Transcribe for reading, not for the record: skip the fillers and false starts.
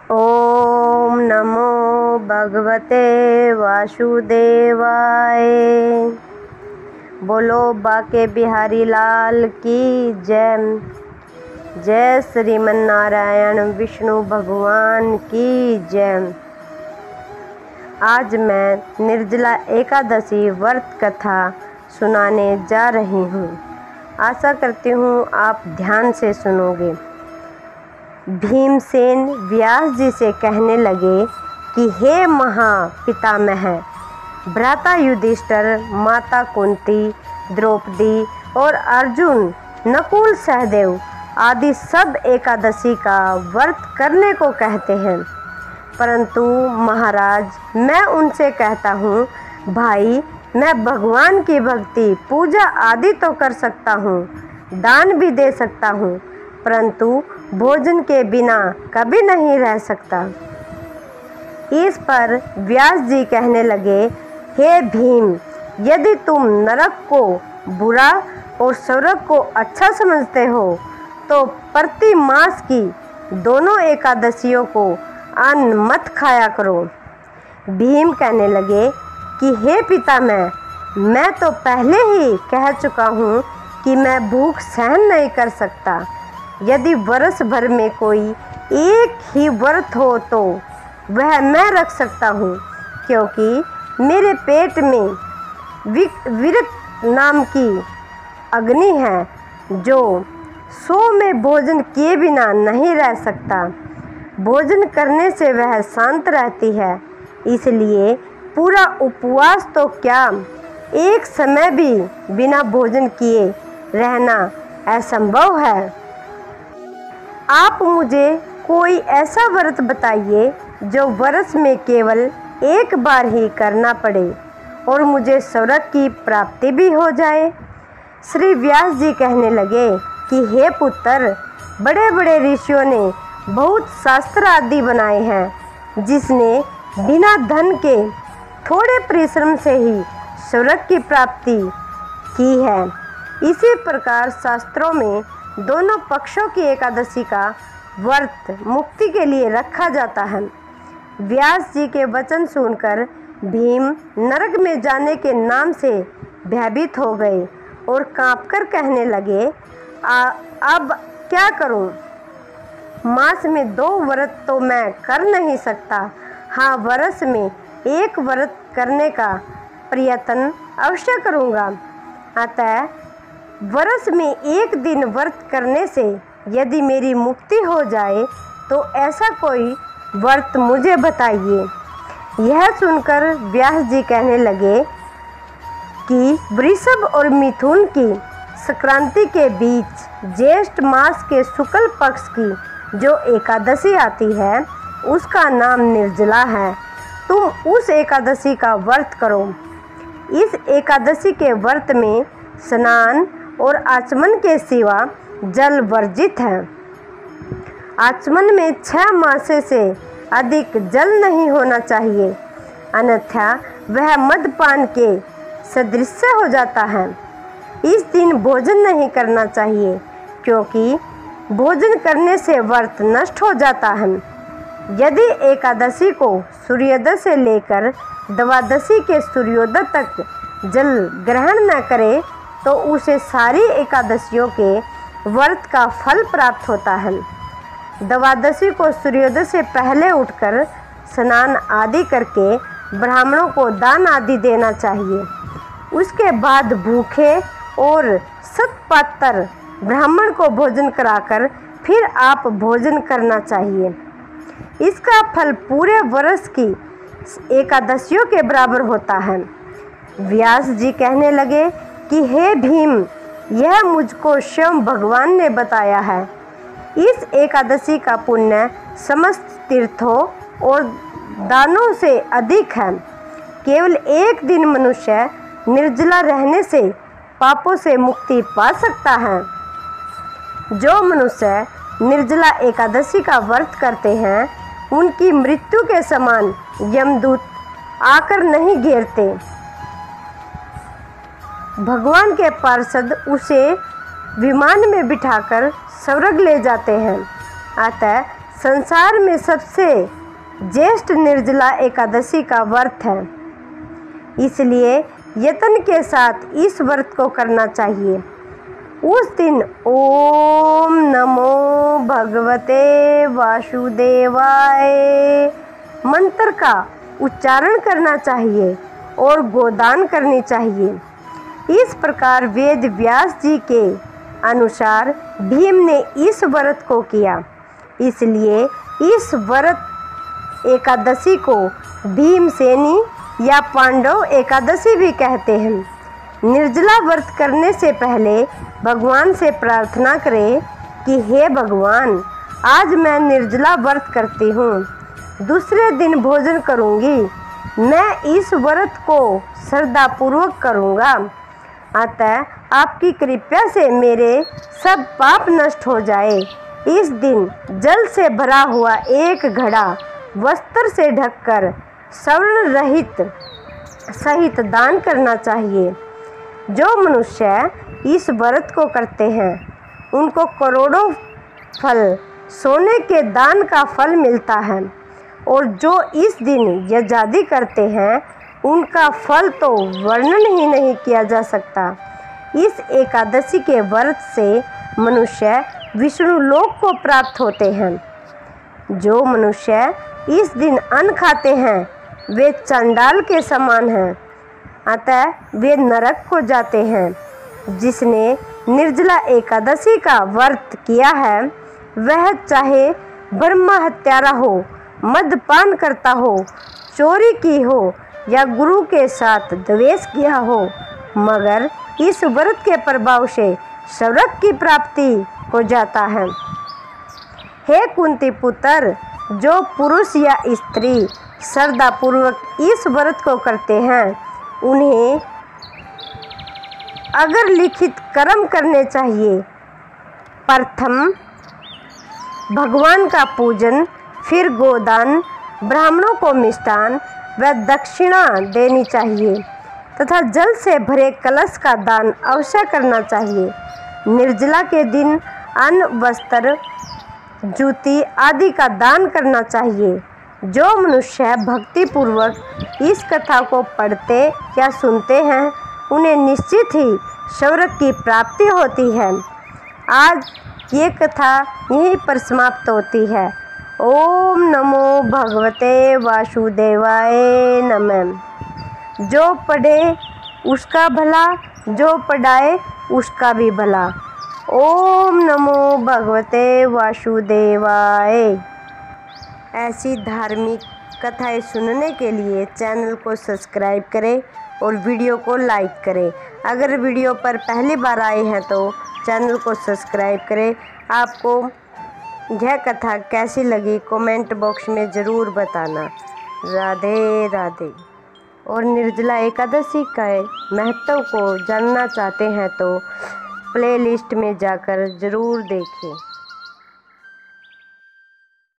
ओम नमो भगवते वासुदेवाय। बोलो बाके बिहारी लाल की जय। जय श्रीमन नारायण विष्णु भगवान की जय। आज मैं निर्जला एकादशी व्रत कथा सुनाने जा रही हूँ। आशा करती हूँ आप ध्यान से सुनोगे। भीमसेन व्यास जी से कहने लगे कि हे महापितामह, भ्राता युधिष्ठिर, माता कुंती, द्रौपदी और अर्जुन, नकुल, सहदेव आदि सब एकादशी का व्रत करने को कहते हैं, परंतु महाराज मैं उनसे कहता हूँ, भाई मैं भगवान की भक्ति पूजा आदि तो कर सकता हूँ, दान भी दे सकता हूँ, परंतु भोजन के बिना कभी नहीं रह सकता। इस पर व्यास जी कहने लगे, हे भीम, यदि तुम नरक को बुरा और स्वर्ग को अच्छा समझते हो तो प्रति मास की दोनों एकादशियों को अन्न मत खाया करो। भीम कहने लगे कि हे पितामह, मैं तो पहले ही कह चुका हूँ कि मैं भूख सहन नहीं कर सकता। यदि वर्ष भर में कोई एक ही व्रत हो तो वह मैं रख सकता हूँ, क्योंकि मेरे पेट में विरक्त नाम की अग्नि है जो 100 में भोजन किए बिना नहीं रह सकता। भोजन करने से वह शांत रहती है, इसलिए पूरा उपवास तो क्या, एक समय भी बिना भोजन किए रहना असंभव है। आप मुझे कोई ऐसा व्रत बताइए जो वर्ष में केवल एक बार ही करना पड़े और मुझे स्वर्ग की प्राप्ति भी हो जाए। श्री व्यास जी कहने लगे कि हे पुत्र, बड़े बड़े ऋषियों ने बहुत शास्त्र आदि बनाए हैं, जिसने बिना धन के थोड़े परिश्रम से ही स्वर्ग की प्राप्ति की है। इसी प्रकार शास्त्रों में दोनों पक्षों की एकादशी का व्रत मुक्ति के लिए रखा जाता है। व्यास जी के वचन सुनकर भीम नरक में जाने के नाम से भयभीत हो गए और कांपकर कहने लगे, अब क्या करूं? मास में 2 व्रत तो मैं कर नहीं सकता। हाँ, वर्ष में एक व्रत करने का प्रयत्न अवश्य करूंगा। अतः वर्ष में एक दिन व्रत करने से यदि मेरी मुक्ति हो जाए तो ऐसा कोई व्रत मुझे बताइए। यह सुनकर व्यास जी कहने लगे कि वृषभ और मिथुन की संक्रांति के बीच ज्येष्ठ मास के शुक्ल पक्ष की जो एकादशी आती है उसका नाम निर्जला है। तुम उस एकादशी का व्रत करो। इस एकादशी के व्रत में स्नान और आचमन के सिवा जल वर्जित है। आचमन में 6 मासे से अधिक जल नहीं होना चाहिए, अन्यथा वह मदपान के सदृश हो जाता है। इस दिन भोजन नहीं करना चाहिए, क्योंकि भोजन करने से व्रत नष्ट हो जाता है। यदि एकादशी को सूर्योदय से लेकर द्वादशी के सूर्योदय तक जल ग्रहण न करे तो उसे सारी एकादशियों के व्रत का फल प्राप्त होता है। द्वादशी को सूर्योदय से पहले उठकर स्नान आदि करके ब्राह्मणों को दान आदि देना चाहिए। उसके बाद भूखे और सतपात्र ब्राह्मण को भोजन कराकर फिर आप भोजन करना चाहिए। इसका फल पूरे वर्ष की एकादशियों के बराबर होता है। व्यास जी कहने लगे कि हे भीम, यह मुझको स्वयं भगवान ने बताया है। इस एकादशी का पुण्य समस्त तीर्थों और दानों से अधिक है। केवल एक दिन मनुष्य निर्जला रहने से पापों से मुक्ति पा सकता है। जो मनुष्य निर्जला एकादशी का व्रत करते हैं उनकी मृत्यु के समान यमदूत आकर नहीं घेरते। भगवान के पार्षद उसे विमान में बिठाकर स्वर्ग ले जाते हैं। अतः संसार में सबसे ज्येष्ठ निर्जला एकादशी का व्रत है, इसलिए यत्न के साथ इस व्रत को करना चाहिए। उस दिन ओम नमो भगवते वासुदेवाय मंत्र का उच्चारण करना चाहिए और गोदान करनी चाहिए। इस प्रकार वेद व्यास जी के अनुसार भीम ने इस व्रत को किया, इसलिए इस व्रत एकादशी को भीमसेनी या पांडव एकादशी भी कहते हैं। निर्जला व्रत करने से पहले भगवान से प्रार्थना करें कि हे भगवान, आज मैं निर्जला व्रत करती हूँ, दूसरे दिन भोजन करूँगी। मैं इस व्रत को श्रद्धापूर्वक करूँगा, अतः आपकी कृपा से मेरे सब पाप नष्ट हो जाए। इस दिन जल से भरा हुआ एक घड़ा वस्त्र से ढककर स्वर्ण रहित सहित दान करना चाहिए। जो मनुष्य इस व्रत को करते हैं उनको करोड़ों फल सोने के दान का फल मिलता है, और जो इस दिन यज्ञादि करते हैं उनका फल तो वर्णन ही नहीं किया जा सकता। इस एकादशी के व्रत से मनुष्य विष्णु लोक को प्राप्त होते हैं। जो मनुष्य इस दिन अन्न खाते हैं वे चंडाल के समान हैं, अतः वे नरक को जाते हैं। जिसने निर्जला एकादशी का व्रत किया है वह चाहे ब्रह्म हत्यारा हो, मद्यपान करता हो, चोरी की हो या गुरु के साथ द्वेष किया हो, मगर इस व्रत के प्रभाव से स्वर्ग की प्राप्ति हो जाता है। हे कुंती पुत्र, जो पुरुष या स्त्री श्रद्धापूर्वक इस व्रत को करते हैं उन्हें अगर लिखित कर्म करने चाहिए। प्रथम भगवान का पूजन, फिर गोदान, ब्राह्मणों को मिष्ठान व दक्षिणा देनी चाहिए तथा जल से भरे कलश का दान अवश्य करना चाहिए। निर्जला के दिन अन्न, वस्त्र, जूती आदि का दान करना चाहिए। जो मनुष्य भक्तिपूर्वक इस कथा को पढ़ते या सुनते हैं उन्हें निश्चित ही स्वर्ग की प्राप्ति होती है। आज ये कथा यहीं पर समाप्त होती है। ओम नमो भगवते वासुदेवाय नमः। जो पढ़े उसका भला, जो पढ़ाए उसका भी भला। ओम नमो भगवते वासुदेवाय। ऐसी धार्मिक कथाएं सुनने के लिए चैनल को सब्सक्राइब करें और वीडियो को लाइक करें। अगर वीडियो पर पहली बार आए हैं तो चैनल को सब्सक्राइब करें। आपको यह कथा कैसी लगी कमेंट बॉक्स में ज़रूर बताना। राधे राधे। और निर्जला एकादशी के महत्व को जानना चाहते हैं तो प्लेलिस्ट में जाकर ज़रूर देखें।